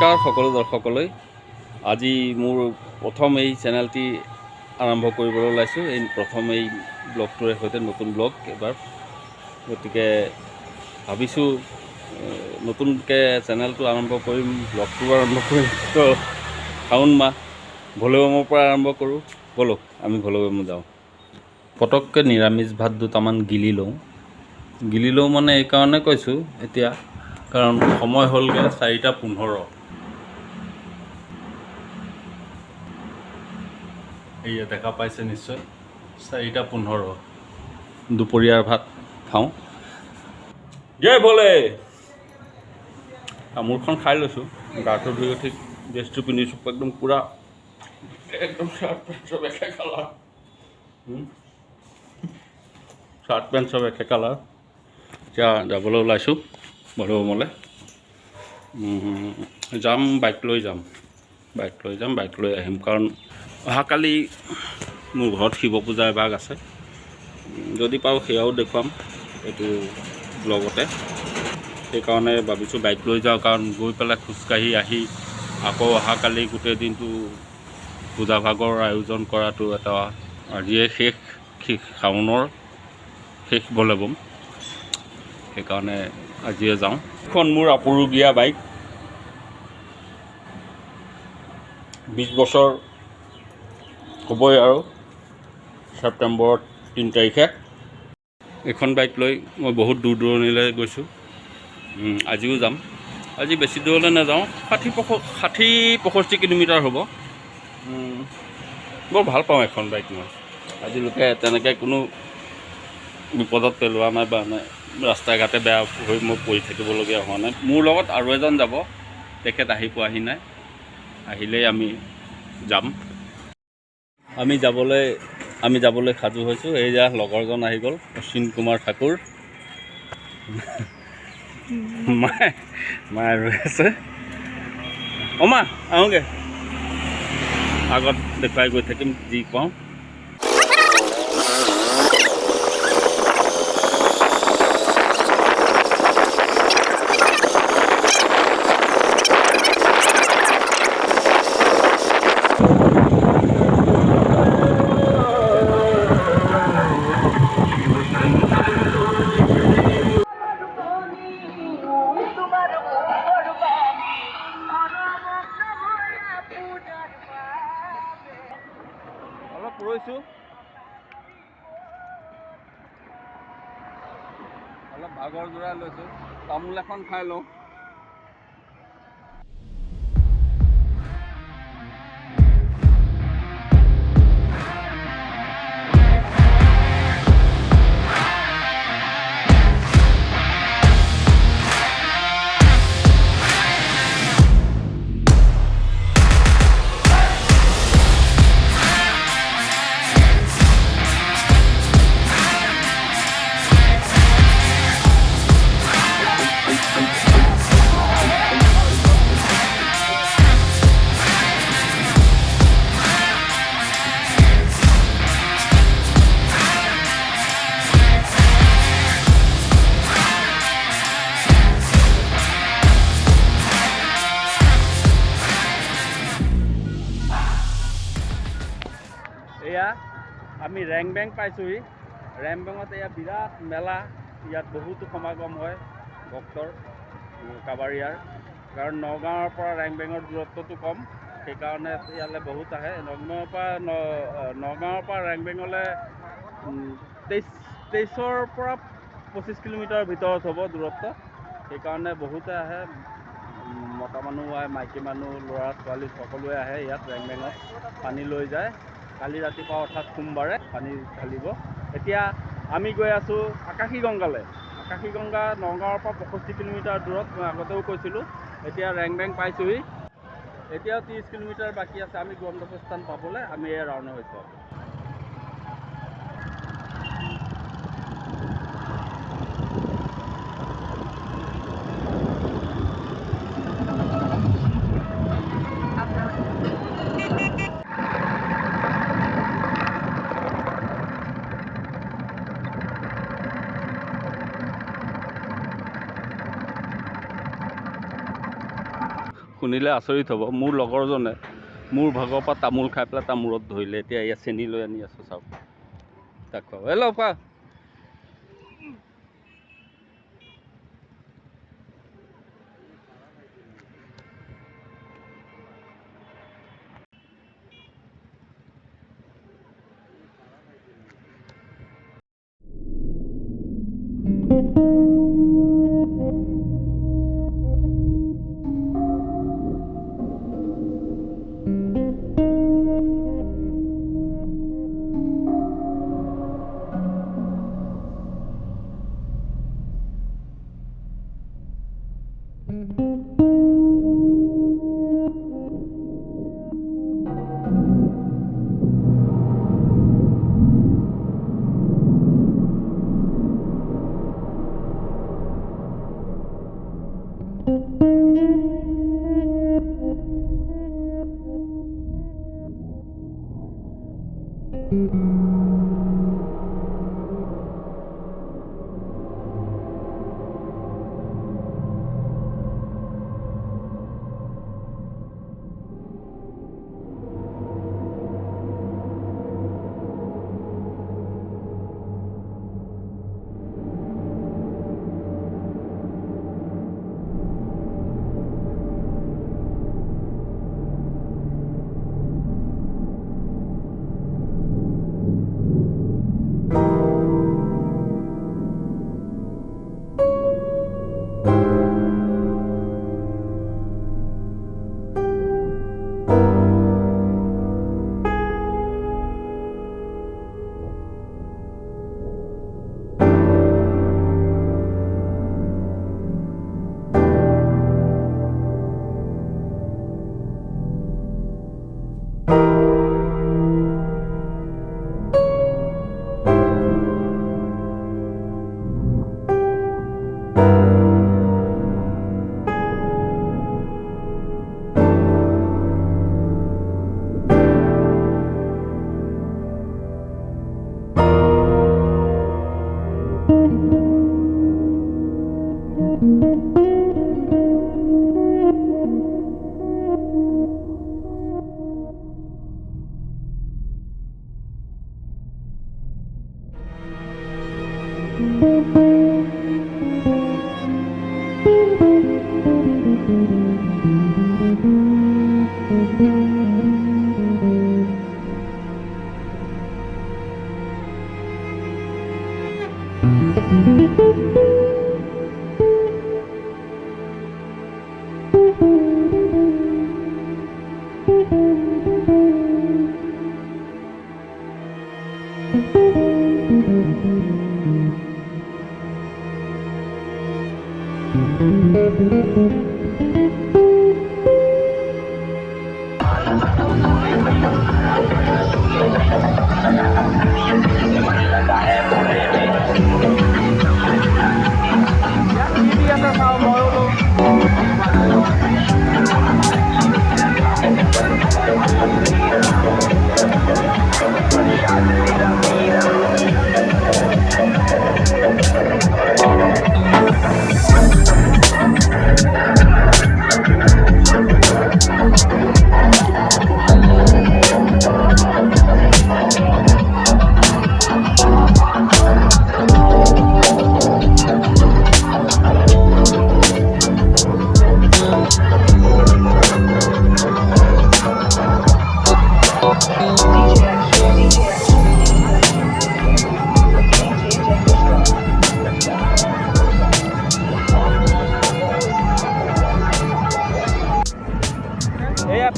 নমস্কাৰ সকলো দৰ্শকলৈ। আজি মোৰ প্ৰথম এই চেনেলটি আৰম্ভ কৰিবলৈ ওলাইছোঁ। এই প্ৰথম এই ব্লগটোৰে সৈতে নতুন ব্লগ এবাৰ, গতিকে ভাবিছোঁ নতুনকৈ চেনেলটো আৰম্ভ কৰিম, ব্লগটো আৰম্ভ কৰিম। তো শাওণ মাহ ভলৈবমৰ পৰা আৰম্ভ কৰোঁ। ব'লক আমি ভলৈবম যাওঁ। পটককৈ নিৰামিষ ভাত দুটামান গিলি লওঁ মানে এইকাৰণে কৈছোঁ এতিয়া, কাৰণ সময় হ'লগৈ 4:15। এয়া দেখা পাইছে নিশ্চয়, 4:15 দুপৰীয়াৰ ভাত খাওঁ। জয় ভলে। তামোলখন খাই লৈছোঁ, গাটো ধুই উঠি ড্ৰেছটো পিন্ধিছোঁ, একদম পূৰা একদম চাৰ্ট পেণ্ট চব একে কালাৰ, চাৰ্ট পেণ্ট চব একে কালাৰ। এতিয়া যাবলৈ ওলাইছোঁ ভলৈবমলৈ। যাম, বাইক লৈ আহিম, কাৰণ অহাকালি মোৰ ঘৰত শিৱ পূজা এভাগ আছে। যদি পাৰোঁ সেয়াও দেখুৱাম এইটো ব্লগতে। সেইকাৰণে ভাবিছোঁ বাইক লৈ যাওঁ, কাৰণ গৈ পেলাই খোজকাঢ়ি আহি আকৌ অহাকালি গোটেই দিনটো পূজা ভাগৰ আয়োজন কৰাটো এটা, আজিয়ে শেষ শাওণৰ শেষ ভলৈবম, সেইকাৰণে আজিয়ে যাওঁ। এখন মোৰ আপুৰুগীয়া বাইক, 20 বছৰ হ'বই আৰু ছেপ্টেম্বৰৰ 3 তাৰিখে। এইখন বাইক লৈ মই বহুত দূৰ দূৰণিলৈ গৈছোঁ, আজিও যাম। আজি বেছি দূৰলৈ নাযাওঁ, 60-65 কিলোমিটাৰ হ'ব। বৰ ভাল পাওঁ এখন বাইক মই। আজিলৈকে তেনেকৈ কোনো বিপদত পেলোৱা নাই বা ৰাস্তা ঘাটে বেয়া হৈ মই পৰি থাকিবলগীয়া হোৱা নাই। মোৰ লগত আৰু এজন যাব, তেখেত আহি পোৱাহি নাই, আহিলেই আমি যাম। আমি যাবলৈ সাজু হৈছোঁ। এইয়া লগৰজন আহি গ'ল, অশ্বিন কুমাৰ ঠাকুৰ। মায়ে ৰৈ আছে। মা আহোঁগৈ, আগত দেখুৱাই গৈ থাকিম যি পাওঁ। অলপ ৰৈছোঁ, অলপ ভাগৰ জোৰাই লৈছোঁ, তামোল এখন খাই লওঁ। এয়া আমি ৰেংবেং পাইছোঁহি। ৰেংবেঙত এয়া বিৰাট মেলা, ইয়াত বহুতো সমাগম হয় ভক্তৰ, কাবাৰীয়াৰ। কাৰণ নগাঁৱৰ পৰা ৰেংবেঙৰ দূৰত্বটো কম, সেইকাৰণে ইয়ালৈ বহুত আহে। নগাঁৱৰ পৰা ৰেংবেঙলৈ 23-ৰ পৰা 25 কিলোমিটাৰৰ ভিতৰত হ'ব দূৰত্ব, সেইকাৰণে বহুতে আহে। মতা মানুহ আহে, মাইকী মানুহ, ল'ৰা ছোৱালী সকলোৱে আহে ইয়াত ৰেংবেঙত পানী লৈ যায়। কালি ৰাতিপুৱা অৰ্থাৎ সোমবাৰে পানী ঢালিব। এতিয়া আমি গৈ আছোঁ আকাশী গংগালৈ। আকাশী গংগা নগাঁৱৰ পৰা 65 কিলোমিটাৰ দূৰত, মই আগতেও কৈছিলোঁ। এতিয়া ৰেংবেং পাইছোঁহি, এতিয়াও 30 কিলোমিটাৰ বাকী আছে আমি গন্তব্যস্থান পাবলৈ। আমি এয়া ৰাওনা হৈছোঁ। শুনিলে আচৰিত হ'ব। মোৰ লগৰজনে মোৰ ভাগৰ পৰা তামোল খাই পেলাই তাৰ মূৰত ধৰিলে। এতিয়া ইয়াত চেনি লৈ আনি আছোঁ, চাওক তাক খুৱাব। হেল্ল' খোৱা।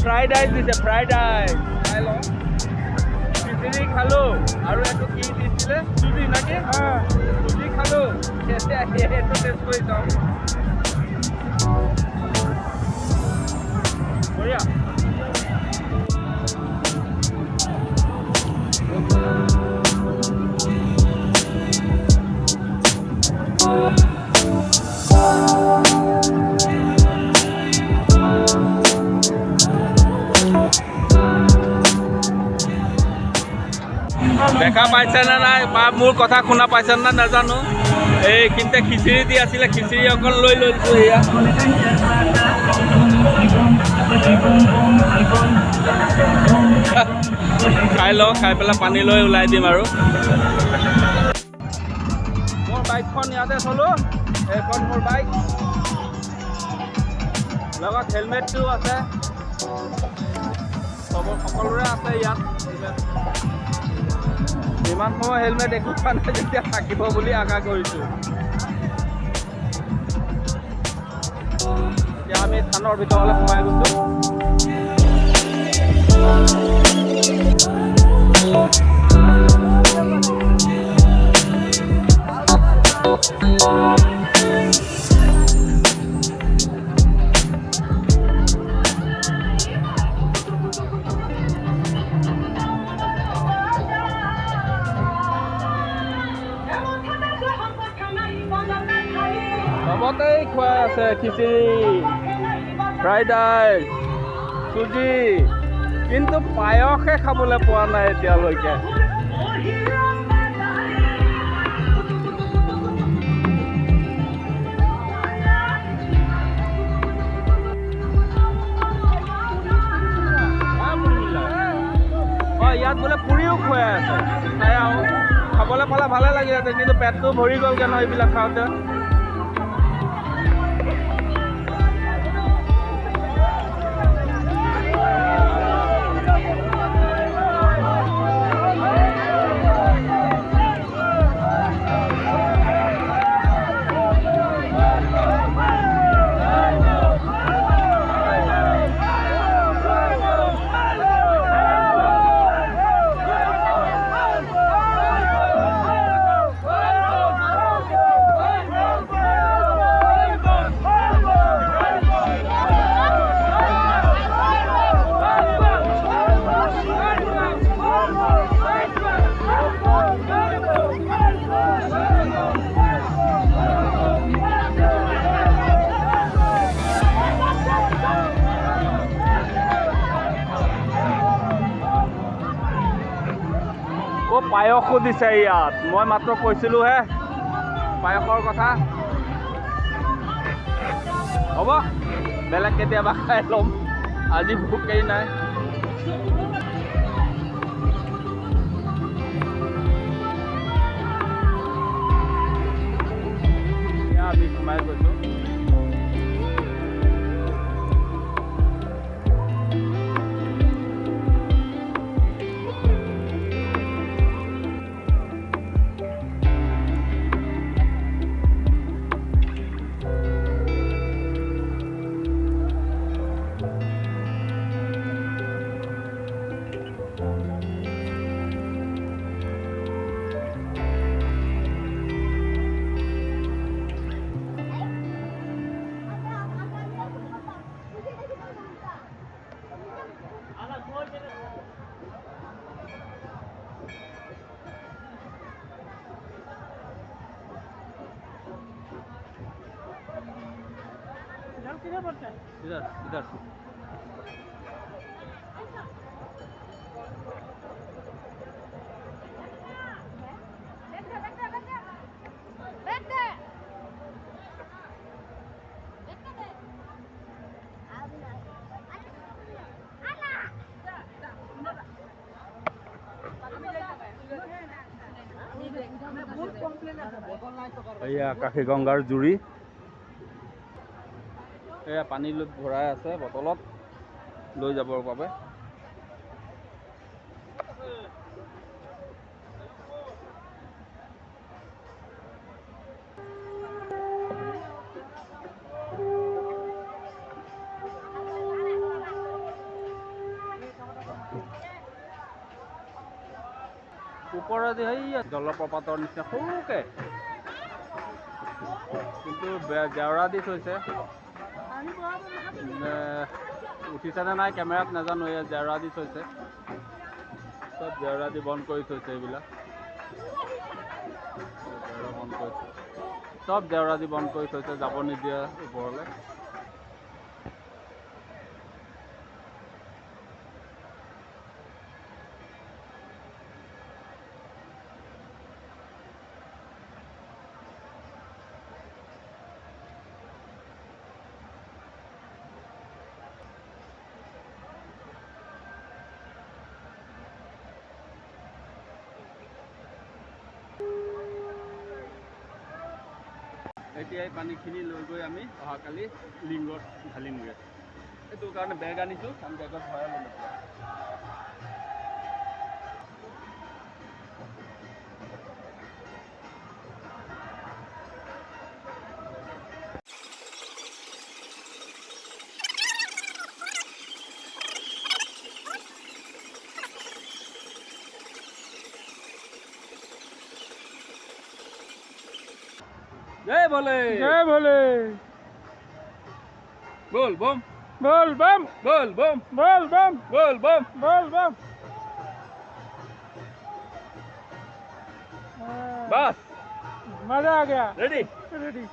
ফ্ৰাইড ৰাইস দিছে, ফ্ৰাইড ৰাইস খাই লওঁ। খিচিৰি খালোঁ আৰু এইটো কি দিছিলে, চুজি নাকি? চুজি খালোঁ। এইটো টেষ্ট কৰি চাওঁ। বঢ়িয়া। দেখা পাইছে না নাই বা মোৰ কথা শুনা পাইছে না নাজানো। এইখিনিতে খিচিৰি দি আছিলে, খিচিৰি অকণ লৈ লৈছোঁ। এয়া খাই লওঁ, খাই পেলাই পানী লৈ ওলাই দিম আৰু। মোৰ বাইকখন ইয়াতে থলো, এইখন মোৰ বাইক, লগত হেলমেটটো আছে, সকলোৰে আছে ইয়াত হেলমেট। ইমান সময় হেলমেট একো খোৱা নাই যেতিয়া থাকিব বুলি আশা কৰিছোঁ। এতিয়া আমি থানৰ ভিতৰলৈ সোমাই গৈছোঁ। চবতেই খুৱাই আছে খিচিৰি, ফ্ৰাইড ৰাইচ, চুজি, কিন্তু পায়সহে খাবলৈ পোৱা নাই এতিয়ালৈকে। ইয়াত বোলে পুৰিও খুৱাই আছে, খাই আহোঁ। খাবলৈ পালে ভালে লাগিলেহেঁতেন, কিন্তু পেটটো ভৰি গ'লগৈ নহয় এইবিলাক খাওঁতে। পায়সো দিছে ইয়াত, মই মাত্ৰ কৈছিলোঁহে পায়সৰ কথা। হ'ব, বেলেগ কেতিয়াবা খাই ল'ম, আজি ভোকেই নাই। আমি সোমাই গৈছোঁ। इधर इधर এয়া আকাশী গংগাৰ জুৰি, এয়া পানী ভৰাই আছে বটলত লৈ যাবৰ বাবে। ওপৰেদি সেই জলপ্ৰপাতৰ নিচিনা সৰুকে, কিন্তু জেওৰা দি থৈছে। উঠিছেনে নাই কেমেৰাত নাজানো, এয়া জেওৰা দি থৈছে, চব জেওৰা দি বন্ধ কৰি থৈছে। এইবিলাক জেওৰা বন্ধ কৰিছে, চব জেওৰা দি বন্ধ কৰি থৈছে, যাব নিদিয়ে ওপৰলৈ। এতিয়া এই পানীখিনি লৈ গৈ আমি অহাকালি লিংগত ঢালিমগৈ। সেইটো কাৰণে বেগ আনিছোঁ, আমি বেগত ভৰাই ল'ম এতিয়া। जय भोले जय भोले बोल बम बोल बम बोल बम बोल बम बोल बम बोल बम बस मजा आ गया रेडी रेडी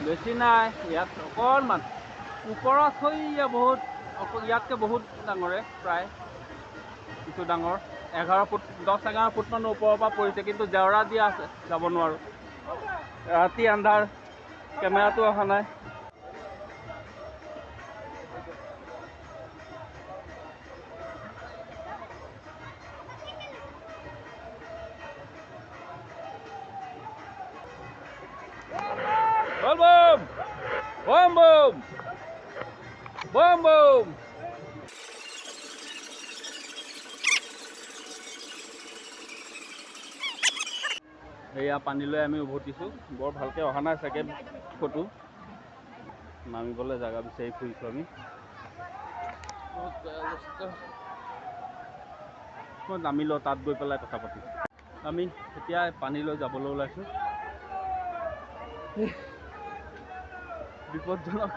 বেছি নাই ইয়াত অকণমান ওপৰত হৈ বহুত ইয়াতকৈ বহুত ডাঙৰে প্ৰায় কিছু ডাঙৰ 11 ফুট 10-11 ফুটমান ওপৰৰ পৰা পৰিছে কিন্তু জেওৰা দিয়া আছে যাব নোৱাৰোঁ ৰাতি আন্ধাৰ কেমেৰাটো অহা নাই Bom bom! Bom bom! Bom bom! এয়া পানীলৈ আমি উভতিছোঁ বৰ ভালকৈ অহা নাই চাগে ফটো নামিবলৈ জেগা বিচাৰি ফুৰিছোঁ আমি মই নামি লওঁ তাত গৈ পেলাই কথা পাতিম আমি এতিয়া পানীলৈ যাবলৈ ওলাইছোঁ বিপদজনক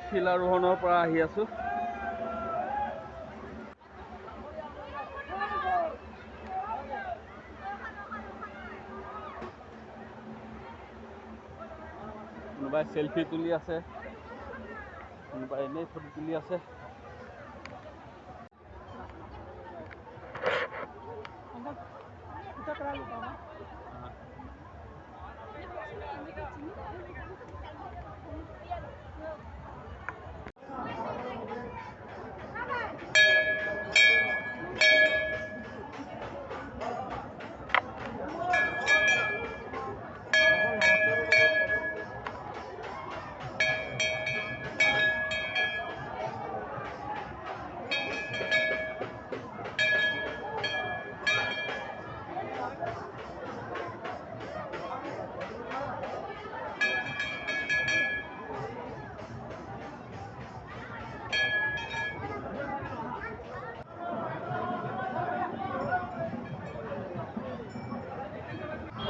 শিলাৰোহণৰ পৰা আহি আছোঁ কোনোবাই সেলফি তুলি আছে কোনোবাই এনেই ফটো তুলি আছে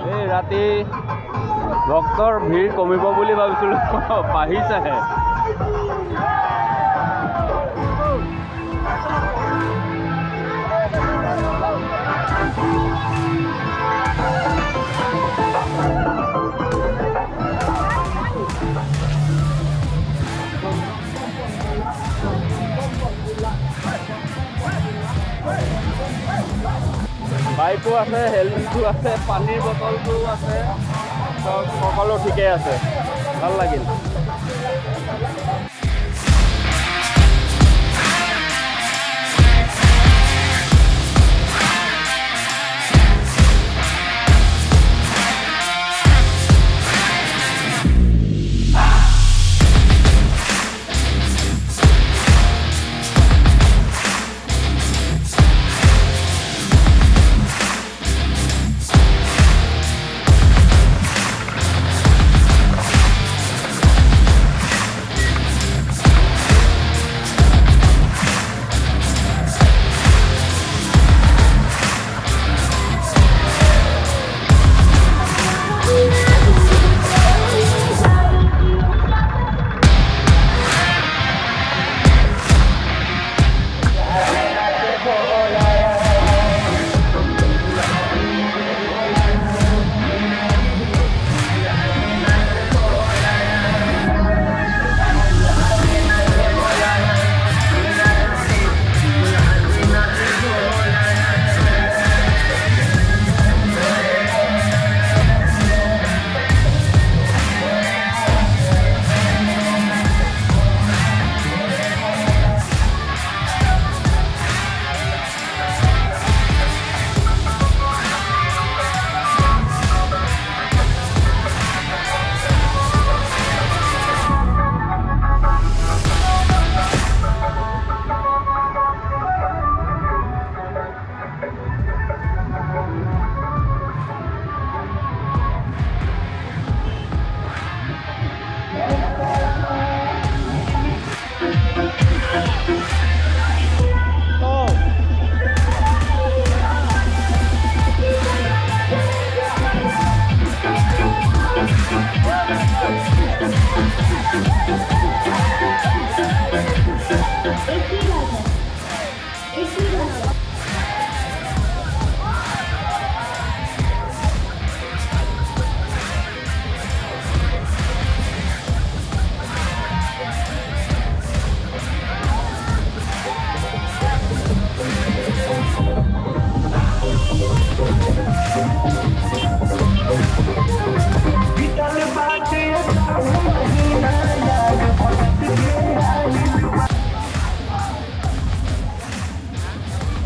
এই ৰাতি ভক্তৰ ভিৰ কমিব বুলি ভাবিছিলোঁ বাঢ়িছেহে বাইকো আছে হেলমেটটো আছে পানীৰ বটলটো আছে সকলো ঠিকেই আছে ভাল লাগিল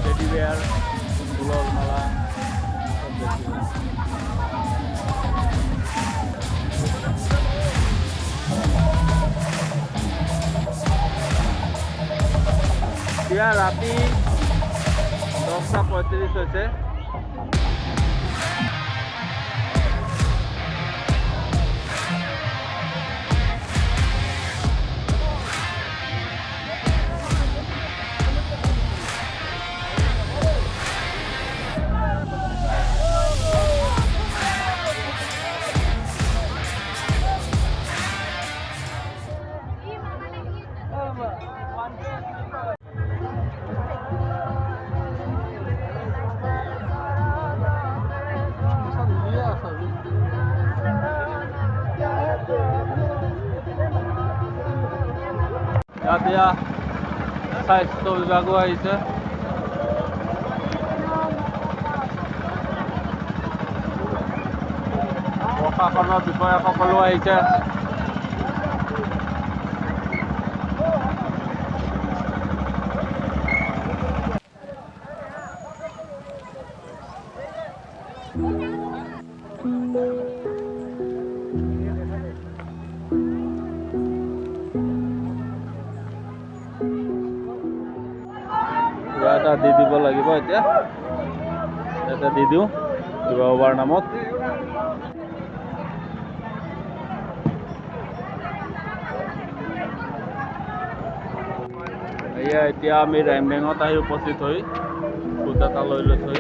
টেডি বেয়াৰ, ফুলৰ মালা চব দেখিলোঁ। এতিয়া ৰাতি 10:35 হৈছে। এতিয়া স্বাস্থ্য বিভাগো আহিছে। প্ৰশাসনৰ বিষয়াসকলো আহিছে। এটা দি দিব লাগিব এতিয়া। এটা দি দিওঁ শিৱ বাবাৰ নামত। এয়া এতিয়া আমি ৰাইমবেঙত আহি উপস্থিত হৈ ফুট এটা লৈ লৈছোঁ।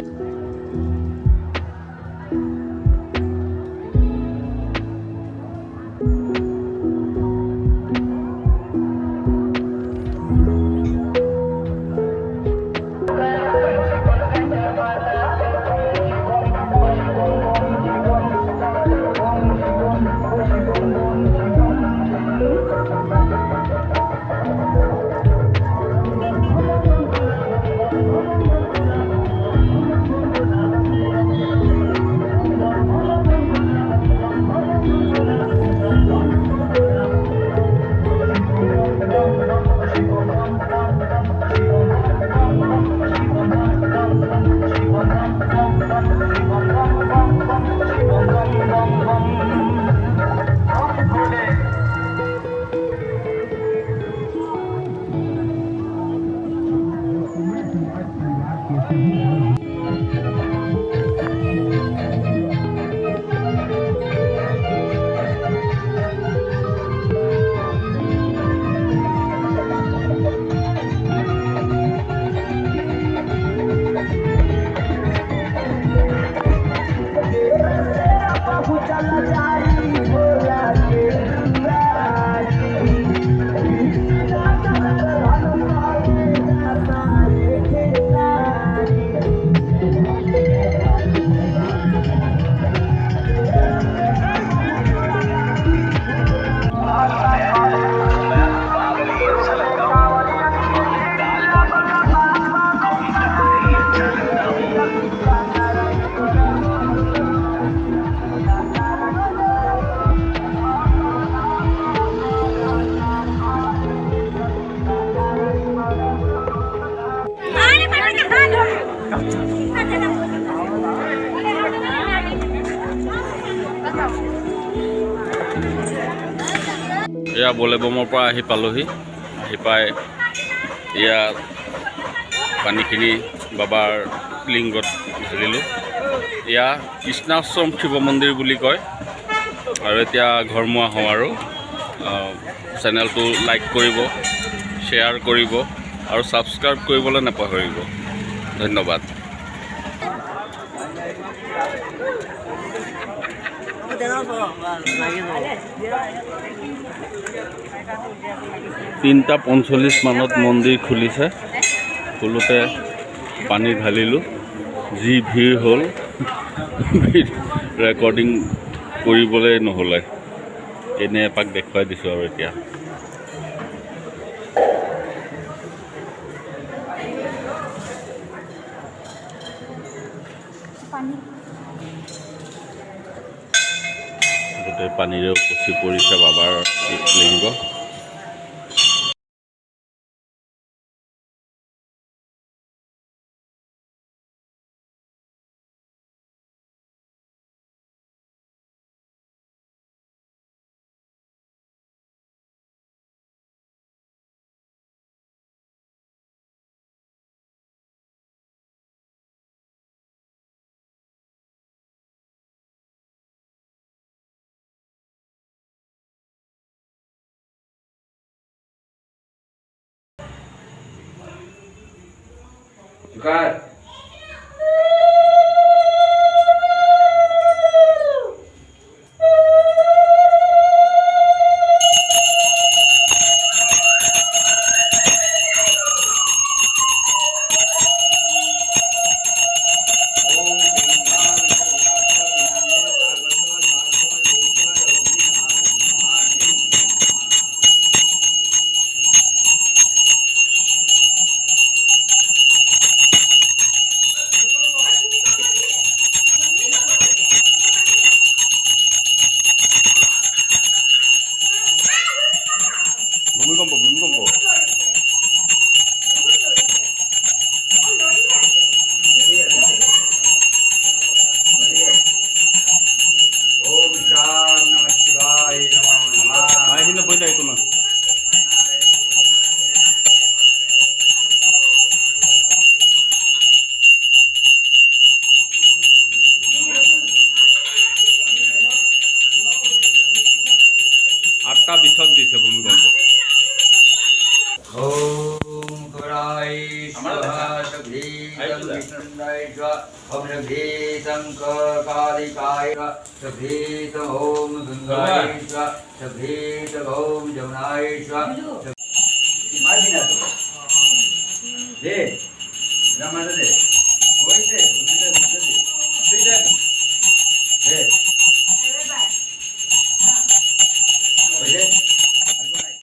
এয়া বলেবমৰ পৰা আহি পালোহি। আহি পাই এয়া পানীখিনি বাবাৰ লিংগত ঢালিলোঁ। এয়া কৃষ্ণাশ্ৰম শিৱ মন্দিৰ বুলি কয়। আৰু এতিয়া ঘৰমুৱা হওঁ আৰু চেনেলটো লাইক কৰিব, শ্বেয়াৰ কৰিব আৰু ছাবস্ক্ৰাইব কৰিবলৈ নাপাহৰিব। ধন্যবাদ। 3:45 মানত মন্দিৰ খুলিছে। খোলোতে পানী ঢালিলোঁ, যি ভিৰ হ'ল ৰেকৰ্ডিং কৰিবলৈ নহ'লে, এনে এপাক দেখুৱাই দিছোঁ আৰু এতিয়া। গোটেই পানীৰে উপচি পৰিছে বাবাৰ লিংগ। Jukat. ভূমিকম্প ভূমিকম্প ওম শাম নমঃ শিবায় নমঃ নমঃ ভাই কিন্তু বইটা একটু না আটটা বিছত দিছে ভূমিকম্প। ओम कुराय स्वाहा सभीतं विष्णुराय स्वाहा ओम सभीतं कालिकाय सभीतं ओम गंगाय स्वाहा सभीतं ओम जमुनाय स्वाहा इमाजिना तो दे रामादा दे ओइसे